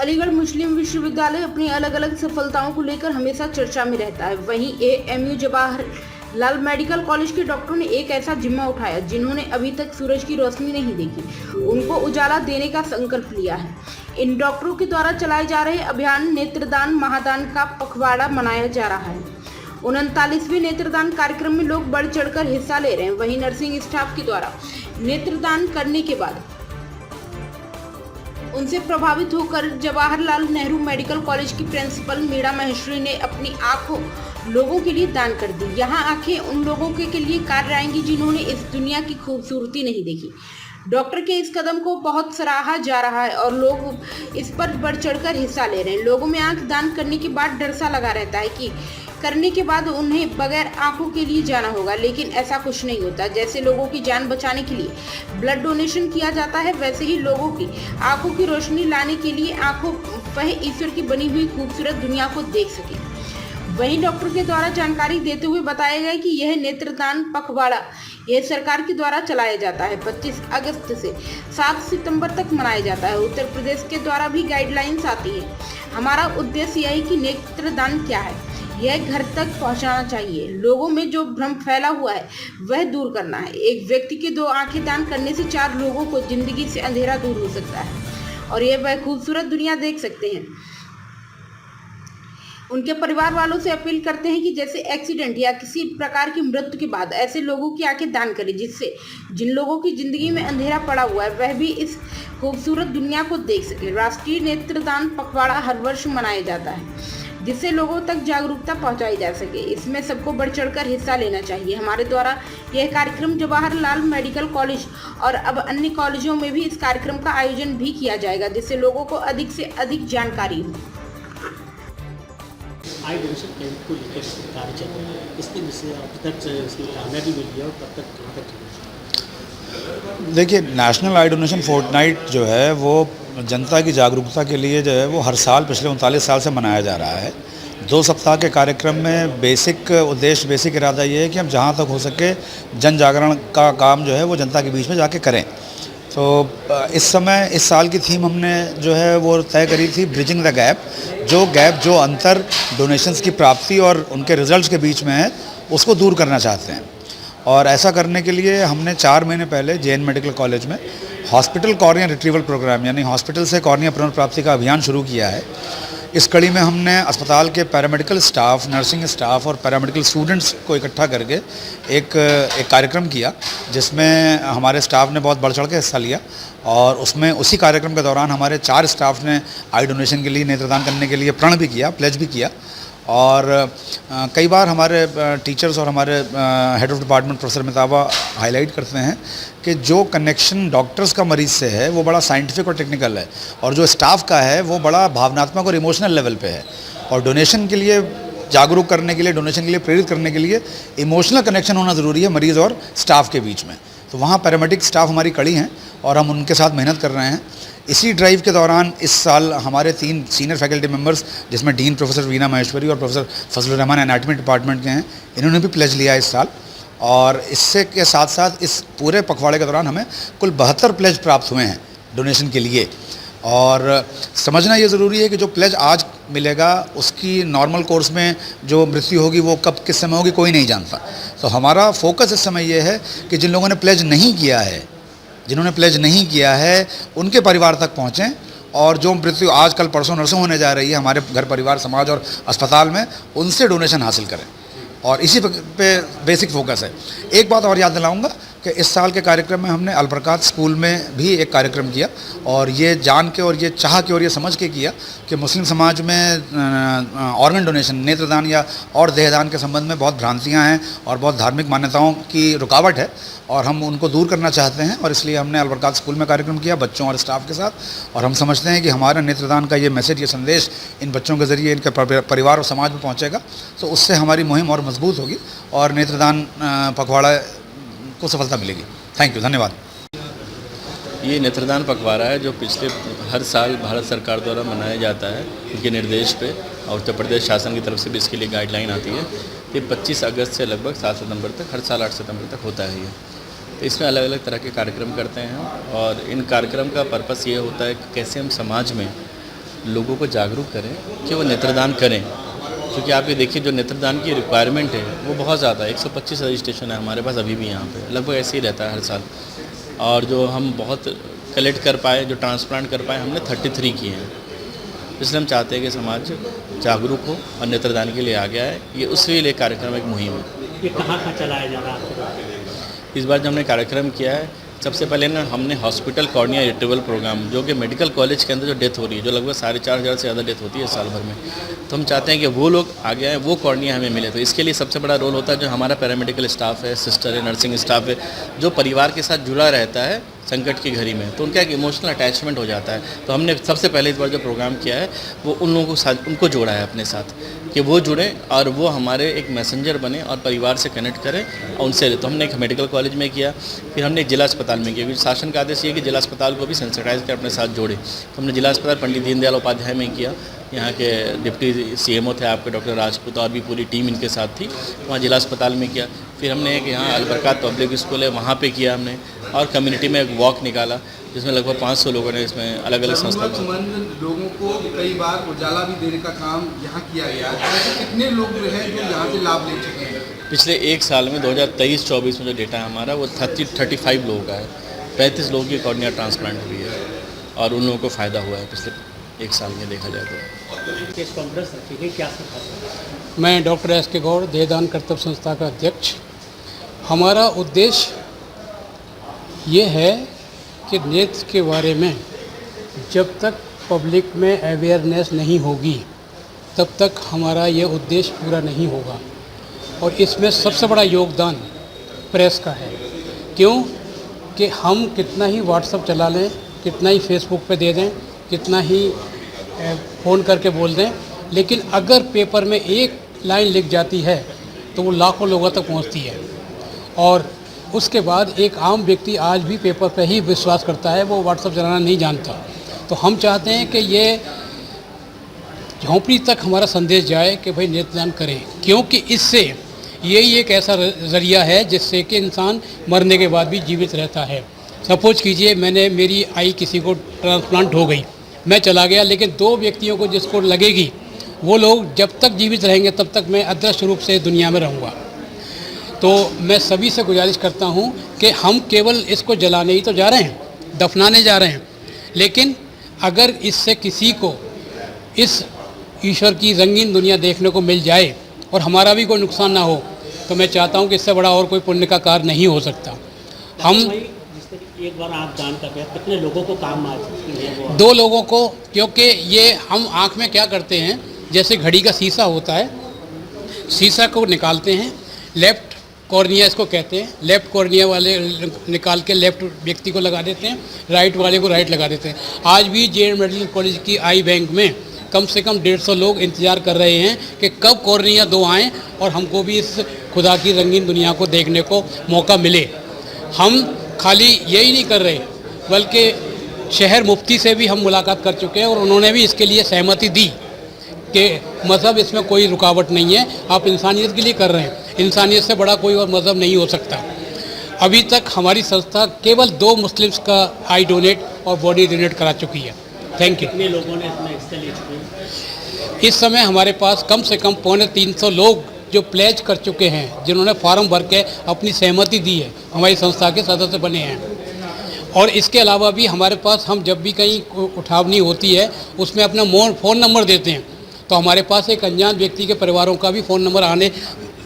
अलीगढ़ मुस्लिम विश्वविद्यालय अपनी अलग अलग सफलताओं को लेकर हमेशा चर्चा में रहता है। वहीं एएमयू जवाहरलाल मेडिकल कॉलेज के डॉक्टरों ने एक ऐसा जिम्मा उठाया जिन्होंने अभी तक सूरज की रोशनी नहीं देखी, उनको उजाला देने का संकल्प लिया है। इन डॉक्टरों के द्वारा चलाए जा रहे अभियान नेत्रदान महादान का पखवाड़ा मनाया जा रहा है। 39वें नेत्रदान कार्यक्रम में लोग बढ़ चढ़कर हिस्सा ले रहे हैं। वहीं नर्सिंग स्टाफ के द्वारा नेत्रदान करने के बाद उनसे प्रभावित होकर जवाहरलाल नेहरू मेडिकल कॉलेज की प्रिंसिपल मीरा महेश्वरी ने अपनी आंखों लोगों के लिए दान कर दी। यहाँ आंखें उन लोगों के लिए कार्य आएंगी जिन्होंने इस दुनिया की खूबसूरती नहीं देखी। डॉक्टर के इस कदम को बहुत सराहा जा रहा है और लोग इस पर बढ़ चढ़कर हिस्सा ले रहे हैं। लोगों में आंख दान करने के बाद डर सा लगा रहता है कि करने के बाद उन्हें बगैर आंखों के लिए जाना होगा, लेकिन ऐसा कुछ नहीं होता। जैसे लोगों की जान बचाने के लिए ब्लड डोनेशन किया जाता है, वैसे ही लोगों की आंखों की रोशनी लाने के लिए आंखों वह ईश्वर की बनी हुई खूबसूरत दुनिया को देख सके। वहीं डॉक्टर के द्वारा जानकारी देते हुए बताया गया कि यह नेत्रदान पखवाड़ा यह सरकार के द्वारा चलाया जाता है। 25 अगस्त से 7 सितंबर तक मनाया जाता है। उत्तर प्रदेश के द्वारा भी गाइडलाइंस आती है। हमारा उद्देश्य यह है कि नेत्रदान क्या है यह घर तक पहुंचाना चाहिए। लोगों में जो भ्रम फैला हुआ है वह दूर करना है। एक व्यक्ति के 2 आंखें दान करने से 4 लोगों को जिंदगी से अंधेरा दूर हो सकता है और यह वह खूबसूरत दुनिया देख सकते हैं। उनके परिवार वालों से अपील करते हैं कि जैसे एक्सीडेंट या किसी प्रकार की मृत्यु के बाद ऐसे लोगों की आंखें दान करें, जिससे जिन लोगों की जिंदगी में अंधेरा पड़ा हुआ है वह भी इस खूबसूरत दुनिया को देख सके। राष्ट्रीय नेत्रदान पखवाड़ा हर वर्ष मनाया जाता है जिससे लोगों तक जागरूकता पहुंचाई जा सके। इसमें सबको बढ़ चढ़कर हिस्सा लेना चाहिए। हमारे द्वारा यह कार्यक्रम जवाहरलाल मेडिकल कॉलेज और अब अन्य कॉलेजों में भी इस कार्यक्रम का आयोजन भी किया जाएगा, जिससे लोगों को अधिक से अधिक जानकारी हो। आई डोनेशन कैंप को लेकर कार्य चल रहा है, इसके विषय अब तक इसकी कामयाबी मिली है और कब तक कहाँ तक चलेगी? देखिए, नेशनल आई डोनेशन फोर्टनाइट जो है वो जनता की जागरूकता के लिए जो है वो हर साल पिछले 39 साल से मनाया जा रहा है। 2 सप्ताह के कार्यक्रम में बेसिक इरादा ये है कि हम जहाँ तक हो सके जन जागरण का काम जो है वो जनता के बीच में जाके करें। तो इस साल की थीम हमने जो है वो तय करी थी ब्रिजिंग द गैप। जो अंतर डोनेशंस की प्राप्ति और उनके रिजल्ट्स के बीच में है उसको दूर करना चाहते हैं। और ऐसा करने के लिए हमने 4 महीने पहले जेएन मेडिकल कॉलेज में हॉस्पिटल कॉर्निया रिट्रीवल प्रोग्राम यानी हॉस्पिटल से कॉर्निया पुनर्प्राप्ति का अभियान शुरू किया है। इस कड़ी में हमने अस्पताल के पैरामेडिकल स्टाफ, नर्सिंग स्टाफ और पैरामेडिकल स्टूडेंट्स को इकट्ठा करके एक कार्यक्रम किया, जिसमें हमारे स्टाफ ने बहुत बढ़ चढ़ के हिस्सा लिया। और उसी कार्यक्रम के दौरान हमारे 4 स्टाफ ने आई डोनेशन के लिए, नेत्रदान करने के लिए प्रण भी किया, प्लेज भी किया। और कई बार हमारे टीचर्स और हमारे हेड ऑफ डिपार्टमेंट प्रोफेसर मिताबा हाईलाइट करते हैं कि जो कनेक्शन डॉक्टर्स का मरीज़ से है वो बड़ा साइंटिफिक और टेक्निकल है, और जो स्टाफ का है वो बड़ा भावनात्मक और इमोशनल लेवल पे है। और डोनेशन के लिए जागरूक करने के लिए, डोनेशन के लिए प्रेरित करने के लिए इमोशनल कनेक्शन होना ज़रूरी है मरीज़ और स्टाफ के बीच में। तो वहाँ पैरामेडिक स्टाफ हमारी कड़ी हैं और हम उनके साथ मेहनत कर रहे हैं। इसी ड्राइव के दौरान इस साल हमारे 3 सीनियर फैकल्टी मेंबर्स, जिसमें डीन प्रोफेसर वीना महेश्वरी और professor Fazlur Rahman anatomy department के हैं, इन्होंने भी प्लेज लिया इस साल। और इससे के साथ साथ इस पूरे पखवाड़े के दौरान हमें कुल 72 प्लेज प्राप्त हुए हैं डोनेशन के लिए। और समझना ये ज़रूरी है कि जो प्लेज आज मिलेगा उसकी नॉर्मल कोर्स में जो मृत्यु होगी वो कब किस समय होगी कोई नहीं जानता। तो हमारा फोकस इस समय ये है कि जिन लोगों ने प्लेज नहीं किया है, उनके परिवार तक पहुँचें, और जो मृत्यु आज कल परसों नरसों होने जा रही है हमारे घर परिवार समाज और अस्पताल में, उनसे डोनेशन हासिल करें। और इसी पे बेसिक फोकस है। एक बात और याद दिलाऊंगा कि इस साल के कार्यक्रम में हमने अलबरकात स्कूल में भी एक कार्यक्रम किया, और ये जान के और ये चाह के और ये समझ के किया कि मुस्लिम समाज में ऑर्गन डोनेशन, नेत्रदान या और देहदान के संबंध में बहुत भ्रांतियां हैं और बहुत धार्मिक मान्यताओं की रुकावट है, और हम उनको दूर करना चाहते हैं। और इसलिए हमने अलबरकात स्कूल में कार्यक्रम किया बच्चों और स्टाफ के साथ। और हम समझते हैं कि हमारा नेत्रदान का ये मैसेज, ये संदेश इन बच्चों के ज़रिए इनके परिवार और समाज में पहुँचेगा, तो उससे हमारी मुहिम और मजबूत होगी और नेत्रदान पखवाड़ा को सफलता मिलेगी। थैंक यू, धन्यवाद। ये नेत्रदान पखवाड़ा है जो पिछले हर साल भारत सरकार द्वारा मनाया जाता है, उनके निर्देश पे, और उत्तर प्रदेश शासन की तरफ से भी इसके लिए गाइडलाइन आती है। ये 25 अगस्त से लगभग 7 सितंबर तक, हर साल 8 सितंबर तक होता है ये। तो इसमें अलग अलग तरह के कार्यक्रम करते हैं, और इन कार्यक्रम का पर्पस ये होता है कि कैसे हम समाज में लोगों को जागरूक करें कि वो नेत्रदान करें, क्योंकि आप ये देखिए जो नेत्रदान की रिक्वायरमेंट है वो बहुत ज़्यादा है। 125 रजिस्ट्रेशन है हमारे पास अभी भी यहाँ पे, लगभग ऐसे ही रहता है हर साल। और जो हम बहुत कलेक्ट कर पाए, जो ट्रांसप्लांट कर पाए, हमने 33 किए हैं। इसलिए हम चाहते हैं कि समाज जागरूक हो और नेत्रदान के लिए आगे आए। ये उसके लिए कार्यक्रम एक मुहिम है। ये कहाँ चलाया जा रहा है आपके? इस बार जो हमने कार्यक्रम किया है, सबसे पहले ना हमने हॉस्पिटल कॉर्निया रिट्रीवल प्रोग्राम, जो कि मेडिकल कॉलेज के अंदर जो डेथ हो रही है, जो लगभग 4,500 से ज़्यादा डेथ होती है साल भर में, तो हम चाहते हैं कि वो लोग आगे आएँ, वो कॉर्निया हमें मिले। तो इसके लिए सबसे बड़ा रोल होता है जो हमारा पैरामेडिकल स्टाफ है, सिस्टर है, नर्सिंग स्टाफ है, जो परिवार के साथ जुड़ा रहता है संकट की घड़ी में, तो उनका एक इमोशनल अटैचमेंट हो जाता है। तो हमने सबसे पहले इस बार जो प्रोग्राम किया है वो उन लोगों को साथ, उनको जोड़ा है अपने साथ, कि वो जुड़ें और वो हमारे एक मैसेंजर बने और परिवार से कनेक्ट करें और उनसे। तो हमने एक मेडिकल कॉलेज में किया, फिर हमने एक जिला अस्पताल में किया, क्योंकि शासन का आदेश ये है कि जिला अस्पताल को भी सेंसिटाइज कर अपने साथ जोड़े। तो हमने जिला अस्पताल पंडित दीनदयाल उपाध्याय में किया। यहाँ के डिप्टी CMO थे आपके डॉक्टर राजपूत, और भी पूरी टीम इनके साथ थी, वहाँ जिला अस्पताल में किया। फिर हमने एक यहाँ अलबरकात पब्लिक स्कूल है, वहाँ पे किया हमने, और कम्युनिटी में एक वॉक निकाला जिसमें लगभग 500 लोगों ने इसमें अलग अलग संस्था लोगों को कई बार उजाला भी देने का काम यहाँ किया गया है। ऐसे कितने लोग जो हैं जो यहाँ से लाभ ले चुके हैं? पिछले एक साल में 2023-24 में जो डेटा है हमारा वो 35 लोगों का है। 35 लोगों की कॉर्निया ट्रांसप्लांट हुई है और उन लोगों को फ़ायदा हुआ है पिछले एक साल में देखा जाए तो। इस कांग्रेस रखी गई क्या सिखाते? मैं डॉक्टर S.K. गौड़, देहदान कर्तव्य संस्था का अध्यक्ष। हमारा उद्देश्य ये है कि नेत्र के बारे में जब तक पब्लिक में अवेयरनेस नहीं होगी तब तक हमारा ये उद्देश्य पूरा नहीं होगा। और इसमें सबसे बड़ा योगदान प्रेस का है। क्यों कि हम कितना ही व्हाट्सएप चला लें, कितना ही फेसबुक पे दे दें, कितना ही फ़ोन करके बोल दें, लेकिन अगर पेपर में एक लाइन लिख जाती है तो वो लाखों लोगों तक पहुंचती है। और उसके बाद एक आम व्यक्ति आज भी पेपर पे ही विश्वास करता है, वो व्हाट्सएप चलाना नहीं जानता। तो हम चाहते हैं कि ये झोंपड़ी तक हमारा संदेश जाए कि भाई नेत्रदान करें, क्योंकि इससे यही एक ऐसा ज़रिया है जिससे कि इंसान मरने के बाद भी जीवित रहता है। सपोज कीजिए मेरी आई किसी को ट्रांसप्लांट हो गई, मैं चला गया, लेकिन 2 व्यक्तियों को जिसको लगेगी वो लोग जब तक जीवित रहेंगे तब तक मैं अदृश्य रूप से दुनिया में रहूँगा। तो मैं सभी से गुजारिश करता हूँ कि हम केवल इसको जलाने ही तो जा रहे हैं, दफनाने जा रहे हैं, लेकिन अगर इससे किसी को इस ईश्वर की रंगीन दुनिया देखने को मिल जाए और हमारा भी कोई नुकसान ना हो, तो मैं चाहता हूँ कि इससे बड़ा और कोई पुण्य का कार्य नहीं हो सकता। हम एक बार आप दान कर रहे हैं, कितने लोगों को काम आ सकती है? 2 लोगों को, क्योंकि ये हम आँख में क्या करते हैं, जैसे घड़ी का शीशा होता है, शीशा को निकालते हैं, लेफ्ट कॉर्निया इसको कहते हैं, लेफ्ट कॉर्निया वाले निकाल के लेफ्ट व्यक्ति को लगा देते हैं, राइट वाले को राइट लगा देते हैं। आज भी JN मेडिकल कॉलेज की आई बैंक में कम से कम 150 लोग इंतज़ार कर रहे हैं कि कब कॉर्निया 2 आएँ और हमको भी इस खुदा की रंगीन दुनिया को देखने को मौका मिले। हम खाली यही नहीं कर रहे, बल्कि शहर मुफ्ती से भी हम मुलाकात कर चुके हैं और उन्होंने भी इसके लिए सहमति दी कि मज़हब इसमें कोई रुकावट नहीं है, आप इंसानियत के लिए कर रहे हैं, इंसानियत से बड़ा कोई और मज़हब नहीं हो सकता। अभी तक हमारी संस्था केवल 2 मुस्लिम्स का आई डोनेट और बॉडी डोनेट करा चुकी है। Thank you. कितने लोगों ने इसमें हिस्सा ले चुके हैं? इस समय हमारे पास कम से कम 350 लोग जो प्लेज कर चुके हैं, जिन्होंने फॉर्म भर के अपनी सहमति दी है, हमारी संस्था के सदस्य बने हैं। और इसके अलावा भी हमारे पास, हम जब भी कहीं उठावनी होती है उसमें अपना फ़ोन नंबर देते हैं, तो हमारे पास एक अनजान व्यक्ति के परिवारों का भी फ़ोन नंबर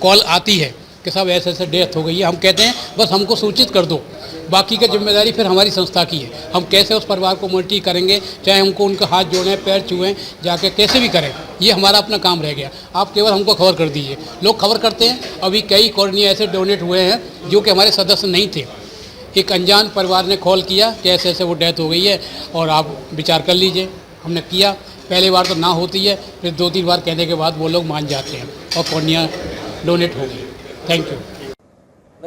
कॉल आती है कि साहब ऐसे ऐसे डेथ हो गई है। हम कहते हैं बस हमको सूचित कर दो, बाकी की जिम्मेदारी फिर हमारी संस्था की है। हम कैसे उस परिवार को मॉनिटर करेंगे, चाहे हमको उनका हाथ जोड़ें, पैर छुएं, जाके कैसे भी करें, ये हमारा अपना काम रह गया। आप केवल हमको खबर कर दीजिए। लोग खबर करते हैं। अभी कई कॉर्निया ऐसे डोनेट हुए हैं जो कि हमारे सदस्य नहीं थे। एक अनजान परिवार ने कॉल किया कि ऐसे ऐसे वो डेथ हो गई है और आप विचार कर लीजिए। हमने किया, पहली बार तो ना होती है, फिर 2-3 बार कहने के बाद वो लोग मान जाते हैं और कॉर्निया डोनेट हो गई। Thank you.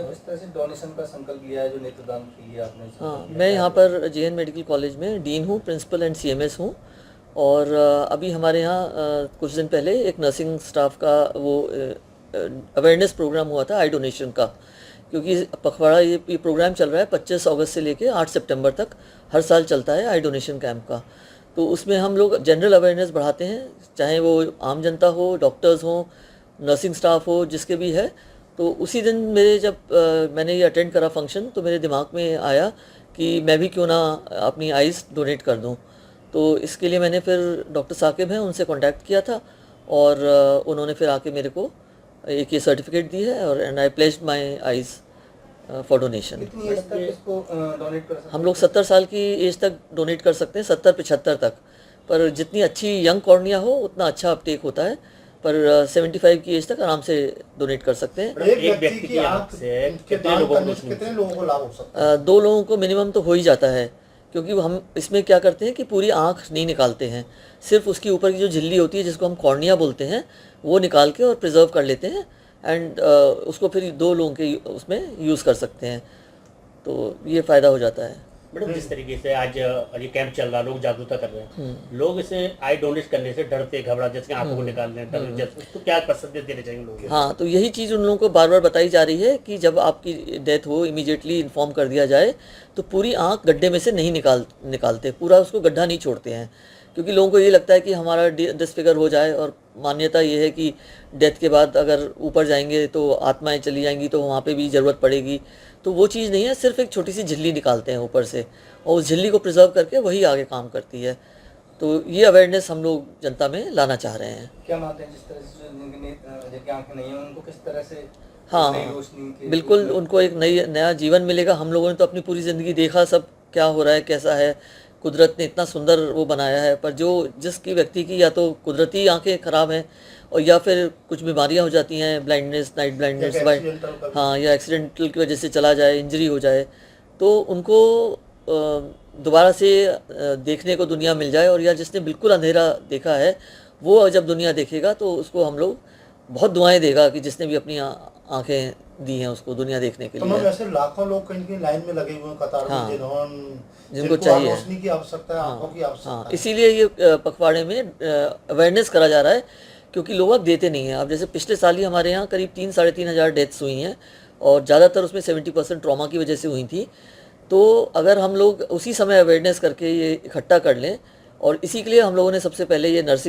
जिस तरह से डोनेशन का संकल्प लिया है, जो नेत्रदान के लिए आपने। हाँ, मैं यहाँ पर JN मेडिकल कॉलेज में डीन हूँ, प्रिंसिपल एंड CMS हूँ। और अभी हमारे यहाँ कुछ दिन पहले एक नर्सिंग स्टाफ का वो अवेयरनेस प्रोग्राम हुआ था आई डोनेशन का, क्योंकि पखवाड़ा ये प्रोग्राम चल रहा है 25 अगस्त से लेके 8 सितंबर तक, हर साल चलता है आई डोनेशन कैंप का। तो उसमें हम लोग जनरल अवेयरनेस बढ़ाते हैं, चाहे वो आम जनता हो, डॉक्टर्स हों, नर्सिंग स्टाफ हो, जिसके भी है। तो उसी दिन मेरे जब मैंने ये अटेंड करा फंक्शन, तो मेरे दिमाग में आया कि मैं भी क्यों ना अपनी आइज़ डोनेट कर दूं। तो इसके लिए मैंने फिर डॉक्टर साकिब हैं, उनसे कांटेक्ट किया था और उन्होंने फिर आके मेरे को एक ये सर्टिफिकेट दी है और and I placed my eyes for donation. कितनी एज तक इसको डोनेट कर सकते हैं? हम लोग 70 साल की एज तक डोनेट कर सकते हैं, 70-75 तक। पर जितनी अच्छी यंग कॉर्निया हो उतना अच्छा अपटेक होता है, पर 75 की एज तक आराम से डोनेट कर सकते हैं। एक व्यक्ति की आंख से कितने लोगों को लाभ हो सकता है? 2 लोगों को मिनिमम तो हो ही जाता है, क्योंकि हम इसमें क्या करते हैं कि पूरी आंख नहीं निकालते हैं, सिर्फ उसकी ऊपर की जो झिल्ली होती है जिसको हम कॉर्निया बोलते हैं वो निकाल के और प्रिजर्व कर लेते हैं एंड उसको फिर 2 लोगों के उसमें यूज़ कर सकते हैं, तो ये फ़ायदा हो जाता है। मैडम, जिस तरीके से आज ये कैंप चल रहा है, लोग जागरूकता कर रहे हैं, लोग इसे आई डोनेट करने से डरते, घबरा, जैसे आंखों को निकालने तो क्या संदेश देने चाहिए लोगों को? हाँ, तो यही चीज़ उन लोगों को बार बार बताई जा रही है कि जब आपकी डेथ हो इमीडिएटली इन्फॉर्म कर दिया जाए, तो पूरी आंख गड्ढे में से नहीं निकालते, पूरा उसको गड्ढा नहीं छोड़ते हैं, क्योंकि लोगों को ये लगता है कि हमारा डिसफिगर हो जाए, और मान्यता ये है कि डेथ के बाद अगर ऊपर जाएंगे तो आत्माएं चली जाएंगी, तो वहाँ पे भी ज़रूरत पड़ेगी। तो वो चीज़ नहीं है, सिर्फ एक छोटी सी झिल्ली निकालते हैं ऊपर से और उस झिल्ली को प्रिजर्व करके वही आगे काम करती है। तो ये अवेयरनेस हम लोग जनता में लाना चाह रहे हैं। क्या मानते हैं जिस तरह से जिनकी आंखें नहीं है उनको किस तरह से हाँ, नई रोशनी के बिल्कुल, उनको एक नया जीवन मिलेगा। हम लोगों ने तो अपनी पूरी ज़िंदगी देखा सब क्या हो रहा है, कैसा है, कुदरत ने इतना सुंदर वो बनाया है, पर जिसकी व्यक्ति की या तो कुदरती आंखें ख़राब हैं और या फिर कुछ बीमारियां हो जाती हैं, ब्लाइंडनेस, नाइट ब्लाइंडनेस, हाँ, या एक्सीडेंटल की वजह से चला जाए, इंजरी हो जाए, तो उनको दोबारा से देखने को दुनिया मिल जाए, और या जिसने बिल्कुल अंधेरा देखा है वो जब दुनिया देखेगा तो उसको हम लोग बहुत दुआएं देगा कि जिसने भी अपनी आंखें दी हैं उसको दुनिया देखने के लिए। वैसे लाखों लोग कहीं लाइन में लगे हुए हैं कतार में, हाँ, जिनको चाहिए रोशनी की आवश्यकता है, आंखों की आवश्यकता हाँ, है। इसीलिए ये पखवाड़े में अवेयरनेस करा जा रहा है, क्योंकि लोग अब देते नहीं हैं। अब जैसे पिछले साल ही हमारे यहाँ करीब 3-3.5 हज़ार डेथ्स हुई हैं और ज़्यादातर उसमें 70% ट्रॉमा की वजह से हुई थी। तो अगर हम लोग उसी समय अवेयरनेस करके ये इकट्ठा कर लें, और इसी के लिए हम लोगों ने सबसे पहले ये नर्सिंग